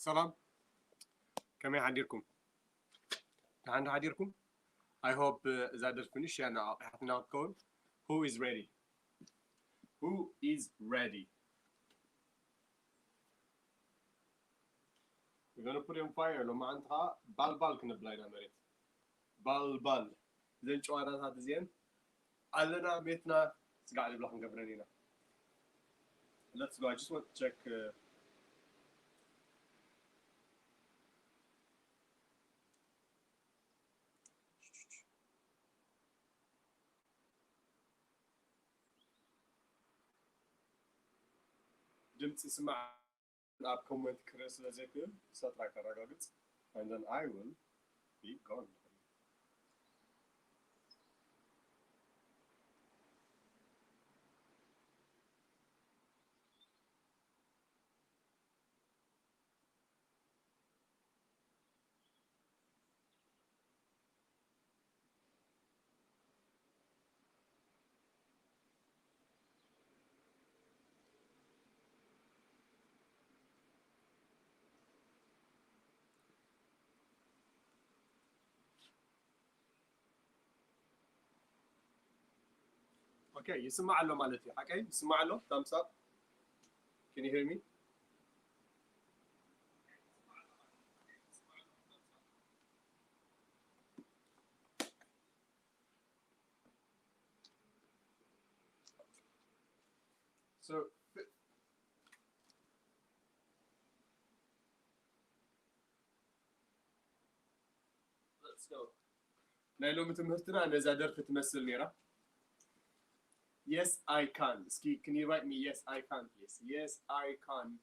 سلام كمي حديركم عند حديركم I hope زاد finish أنا حتنا تكون Who is ready Who is ready We're gonna put in fire لما عندها بالبال كنا بلاينا مريت بالبال زين شوارات هذا زين علنا بيتنا قاعد بلاخن قبرنينا Let's go I just want to check ድምጽ ይስማዕ ኣብ ኮሜንት ክረስ ስለዘይክእል ሰጥራ ከረጋግጽ and then I will be gone Okay, يسمع له مالتي حكي يسمع له thumbs up Can you hear me? So let's go. نايلوم تمهرتنا أنا زادرت تمثل نيرة Yes, I can. Ski, can you write me? Yes, I can, please. Yes, I can.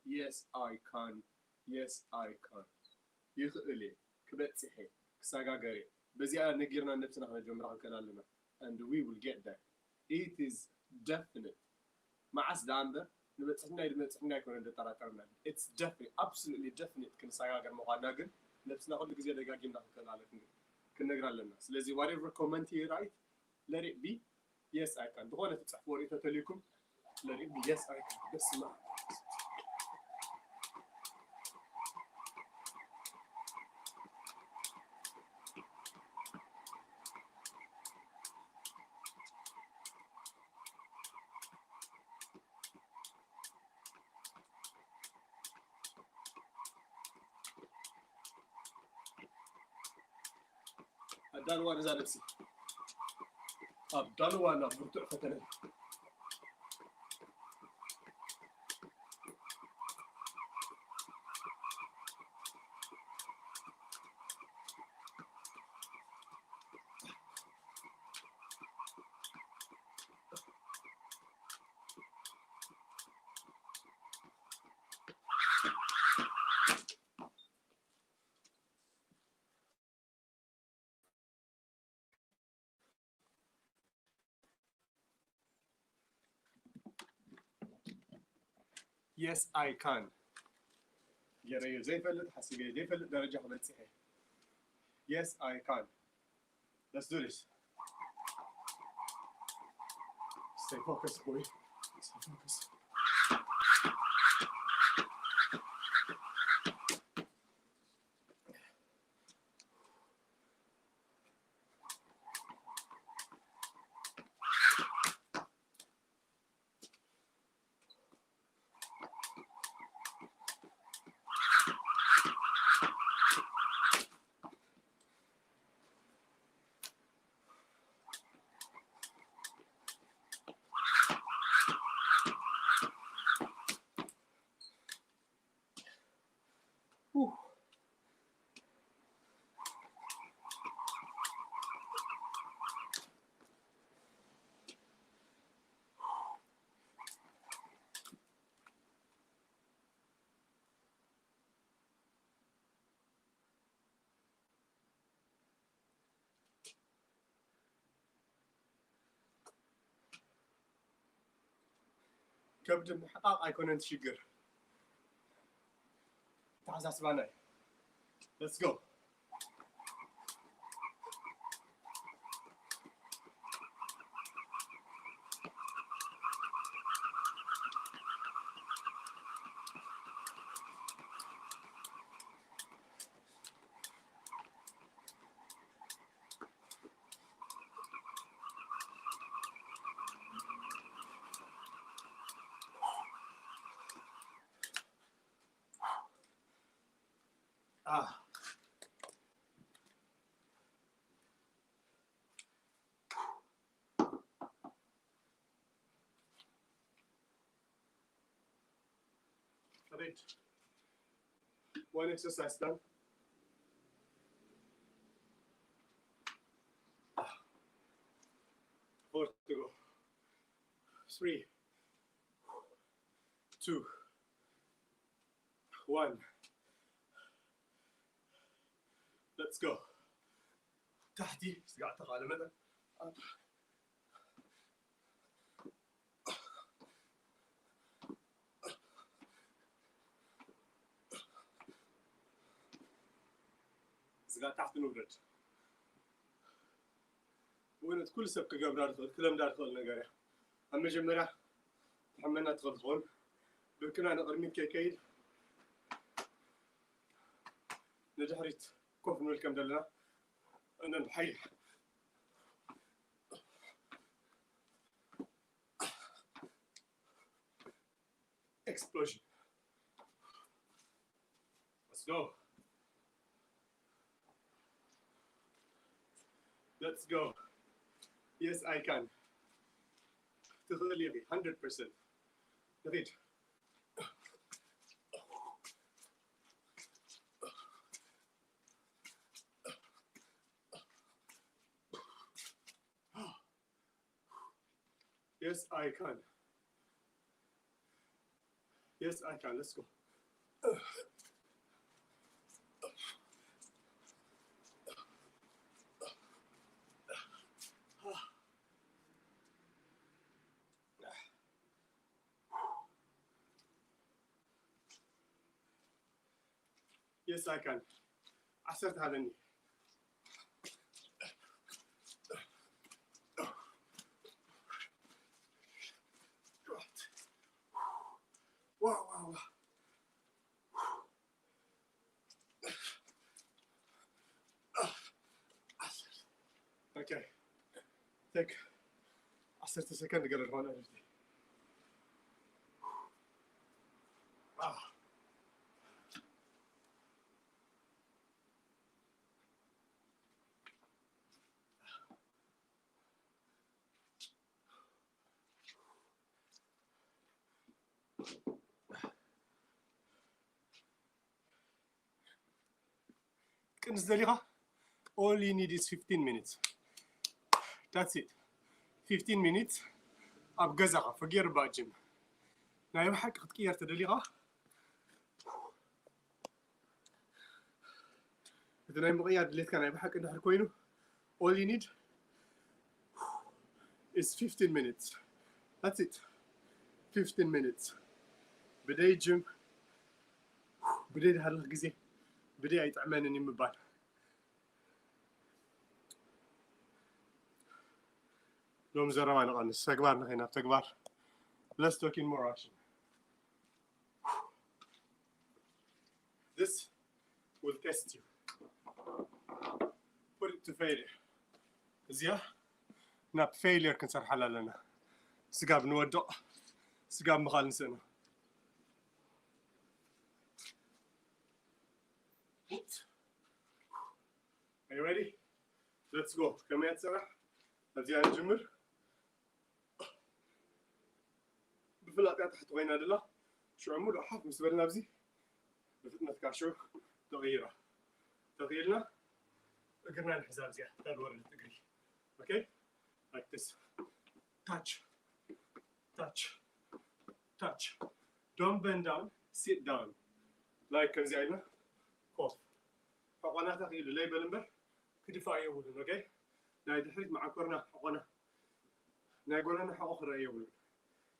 Yes, I can. Yes, I can. يخلي كبتسحي كساقاقري بزي أنا نقيرنا نفسنا خلنا جمرة كلامنا and we will get there. It is definite. مع أسدانده نبتسحنا يكون عند تراترنا. It's definite, absolutely definite. كن ساقاقر مغاناقن نفسنا خلنا كزي دقاقين نحن كلامنا كنا نقرأ لنا. لذي whatever comment you write, let it be. Yes, I can. دخولة تفتحوا رئيتون لريبني yes, I can. بس ما الدلوان زاد نفسي الدلوان برتع فتنة Yes, I can. يا زي فلت حسيبي زي فلت درجة حبل صحيح. Yes, I can. Let's do this. Stay focused, boy. Stay focused. كبد المحقق أيكون شجر تعال سبعنا let's go Right. One exercise done. Four to go. 3, 2, 1. Let's go. تحتي قاعد على مدى. قاعد تحت نورد. وين كل سبك قبل داخل كلام داخل نجاري. أما جمرة تحملنا تغلطون. بكنا نقرمي كيكيل. نجحريت كوف من الكم دلنا. أنا الحي. Explosion. Let's go. Let's go. Yes, I can. تغليبي 100%. نريد. Yes, I can. Yes, I can. Let's go. Yes, I can. عسرت هذني. Wow. Okay. Take 10 سكند قبل هون أجي. كنز دليغة. All you need is 15 minutes. That's it. 15 minutes. أبغزها فقير باجم. نايم حق تغير تدليغة. إذا نايم بغير دليت كان نايم حق نحر كوينو. All you need is 15 minutes. That's it. 15 minutes. بداية جيم. بداية هالغزي. بداية يتعملني مبان. لو مزرعنا قانس تكبار هنا تكبار. Let's talk in more action. This will test you. Put it to failure. زيا ناب failure كنصر حلالنا. سقاب نودق. سقاب مخال نسنا. Are you ready? Let's go. كم يتسرح؟ هذي نجمر. بفلات تحت وين هذا شو عمود أحط مسبرنا بزي. بفتنا تكاشو تغييرنا. قرنا الحزام زي تدور التقري. Okay? Like this. Touch. Don't bend down. Sit down. Like كم زينا. خوف. فقنا تغيير اللي بلنبه. كدفاع يولون. Okay? لا يدحرج مع كورنا حقنا. ناقولنا حق آخر يولون.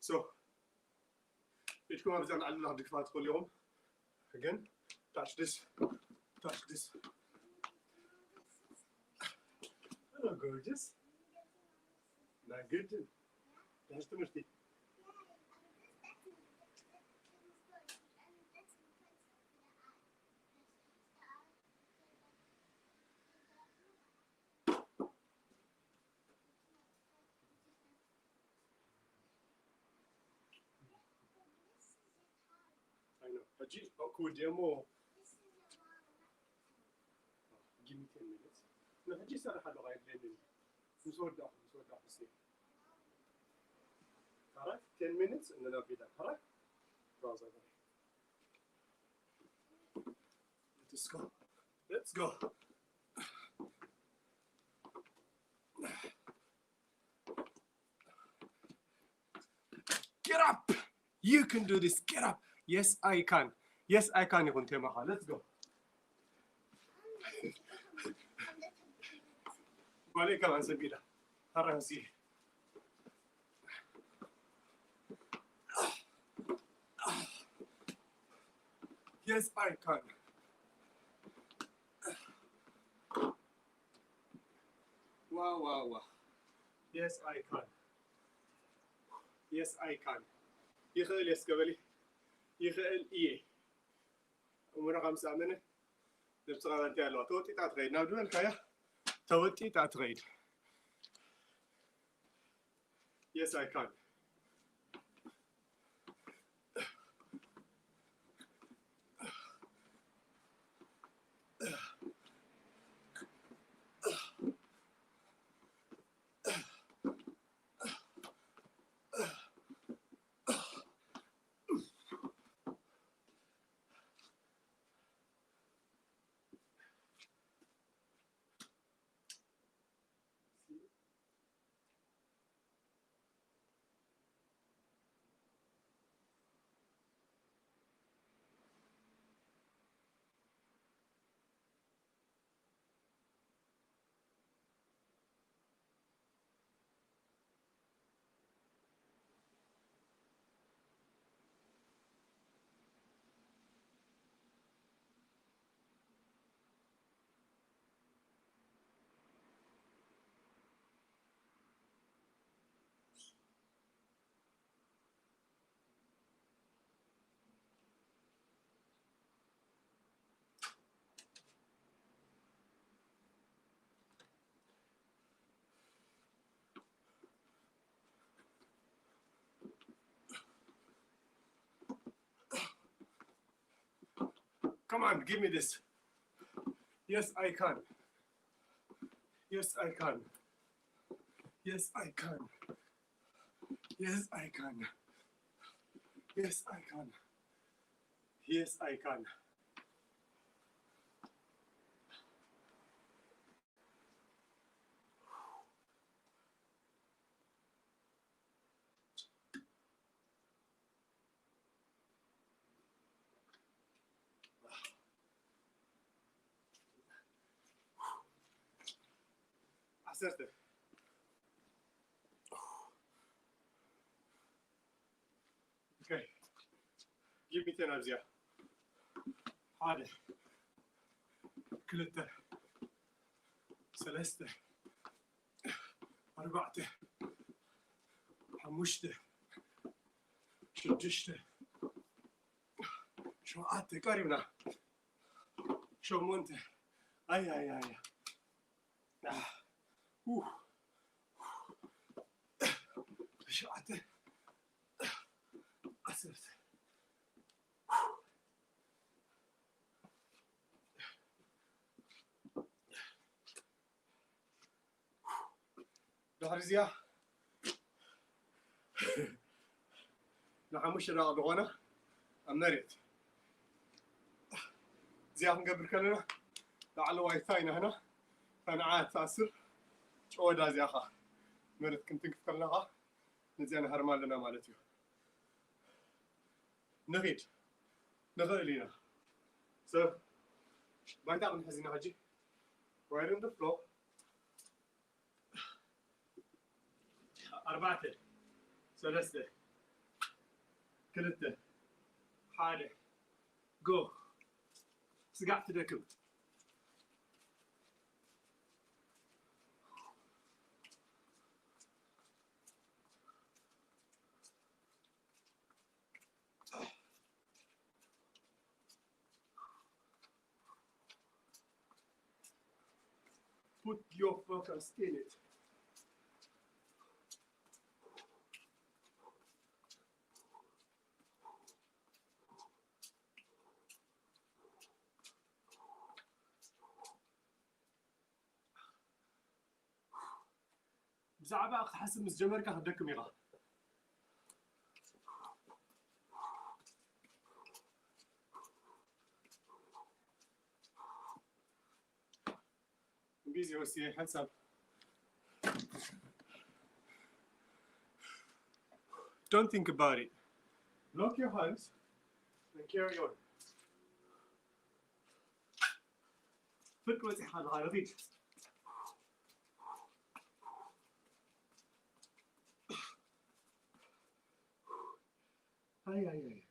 So. يتكون بزاف على الله دكفات كل يوم. Again. Touch this. Hello, gorgeous. Not good. That's the mistake. I know. But you could demo. نحجي سرح له غاية لين مسودة بس correct 10 minutes and then I'll be done correct browse over let's go get up you can do this get up yes I can يكون تيمها let's go قولي كمان سبيلة هرسي yes I can wow yes I can يخيل يسكبلي يخيل إيه عمره 5 منه نبصر أنت على توتي تعتقد نبدو الكايا توتي تعتقد yes I can Come on, give me this. Yes, I can. Yes, I can. Yes, I can. Yes, I can. Yes, I can. Yes, I can. عسرت. Okay. Give me 10 أرزية. هذا. كلته. ثلاثة. أربعة. حمشته. شجشته. شو عادت قريبنا. شو منته. أي. شو عادت. أسرت. دهرزيا نحمش راغبونا أمريت زيهم قبل كلنا لعل وايثاينا هنا أنا عاد تأثر شو دا زياخا مرت كنت كفكرناها نزيان هرمان لنا مالتيو نغيد نغيلينا so بعد عن حزينة هجي right on the floor أربعة ثلاثة كلته حالة go سقعت دكم put your focus in it. بزعبا حسب مزجمرك هدكم يغا busy وسي حسب don't think about it. Lock your hands and carry on. فك وزي حال غايضي. هاي.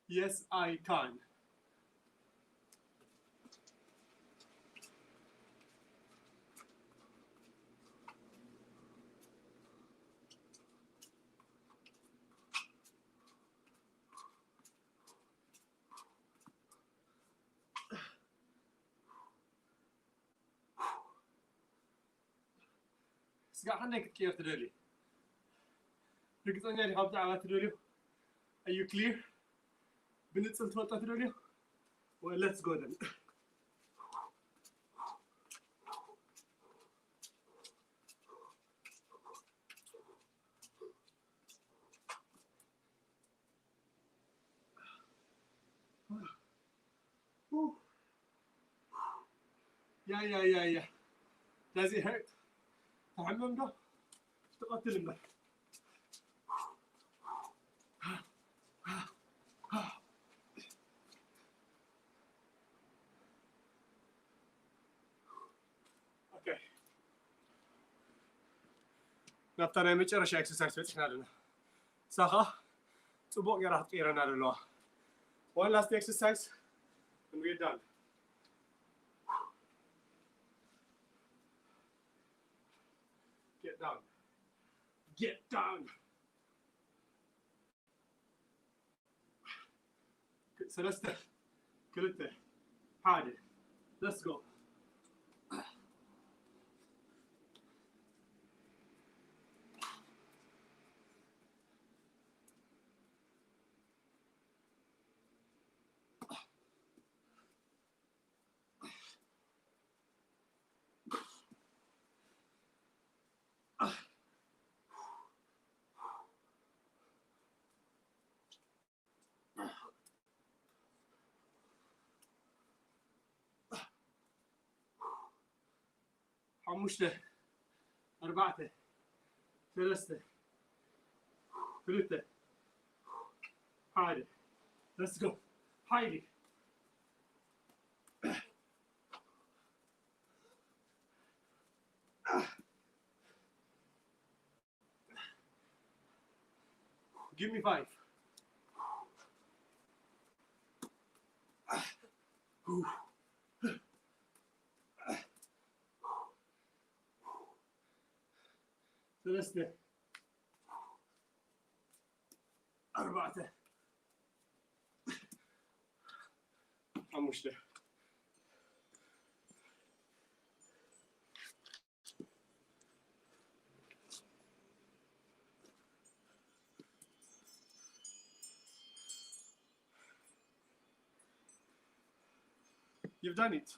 Yes, I can. سقع حنك كيف تدري؟ ركضني اللي حابة على تدري. Are you clear? بنتصل تفضل تدري. Well, let's go then. Yeah. Does it hurt? تعمم ده تقتل منه. Okay. نفترض مجرش exercise بتحنا لنا. صح؟ صبوق يراح تغيرنا لله. One last exercise and we're done. Get down. ثلاثة كلته حاجة. Let's go. حمشته 4 3 3 حاجة. Let's go. Heidi. Give me 5. ثلاثة 4 حمشته. You've done it.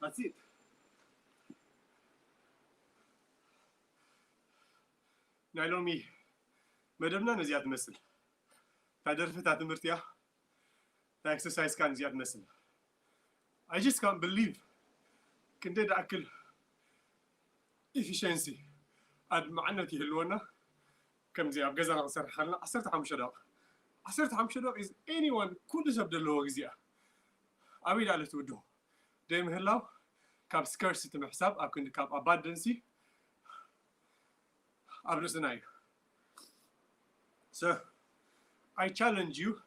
That's it. نعلومي مدبنا نزياد مثل تعرفت تمرتيا تا exercise كان زياد مثل. I just can't believe كنت دا أكل efficiency أد معنا تهلونا كم زي أبجزنا عصر حالنا 15 دقيقة 15 دقيقة is anyone كل شيء بدلوا غزيا أبيد على تودو دايم هلاو كاب scarcity محساب أكون كاب abundance أبرزناي. So I challenge you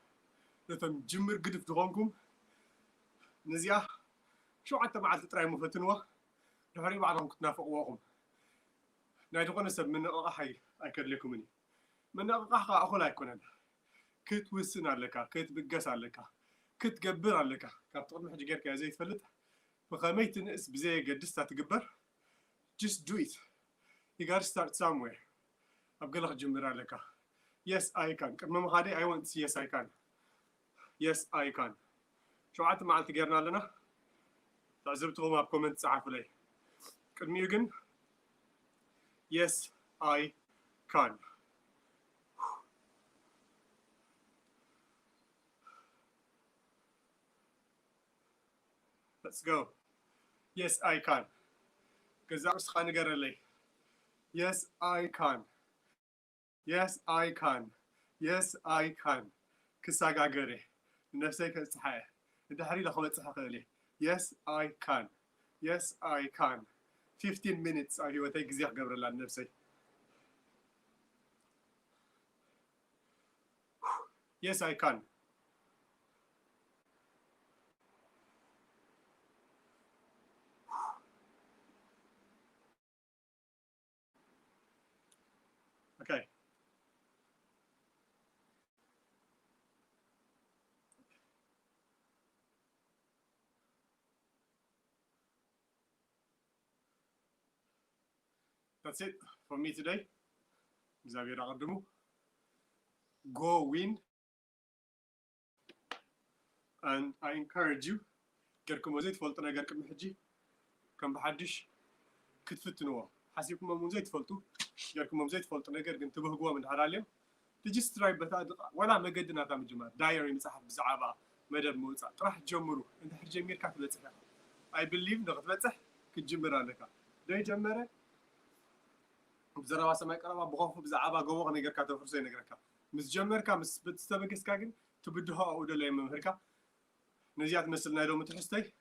لتم جمر قد في دغامكم نزيا شو عتا معلت تراي مفتنوا نهاري بعضهم كنت نافقواهم نايدقون سب من أقحي أكلكمني من أقحق أخو لا يكون هذا كت وسن عليك كت بقص عليك كت جبر عليك كاب تقول محج غيرك يا زي تفلت فخميت نقص بزي قدست تجبر just do it. You gotta start somewhere. أبغى لك جمر عليك. Yes I can. كم ما هذا I want to see yes I can. Yes I can. شوعات معلت غيرنا لنا تعزبتكم اب كومنت صحفوا لي قدميو ግን yes I can let's go yes I can كذا اسخا ንገረለይ yes I can yes I can yes I can ክሳጋገረ ነፍሰይ ከጽሓየ እንድሕሪ ለኸመጽሕ ኽእለ yes I can yes I can 15 minutes ኣብ ህይወተይ ግዜ ክገብረላ ነፍሰይ yes I can okay that's it for me today. እግዚአብሔር አቀድሙ go win and I encourage you ገርኩም ወዘይ ትፈልጡ ነገር ቅድሚ ሕጂ ከም በሓድሽ ክትፍትንዎ ሓሲብኩም ወዘይ ትፈልጡ ገርኩም ወዘይ ትፈልጡ ነገር ግን ትብህግዎ እንድሕር ኣልዮም just try በታ ወላ መገድናታ ምጅማር ዳይሪ መጽሓፍ ብዛዕባ መደብ ምውፃእ ጥራሕ ጀምሩ እንድሕር ጀሚርካ ትበፅሕ I believe ንኽትበፅሕ ክትጅምር ኣለካ ደይ ጀመረ بزروا سماي قربا بخوف بزعابا غوغ نيغركا تفرسي نيغركا مس جمركا مس بتستبقسكا كن تبدها او دلي ممهركا نزيات مثل نايدو متحستي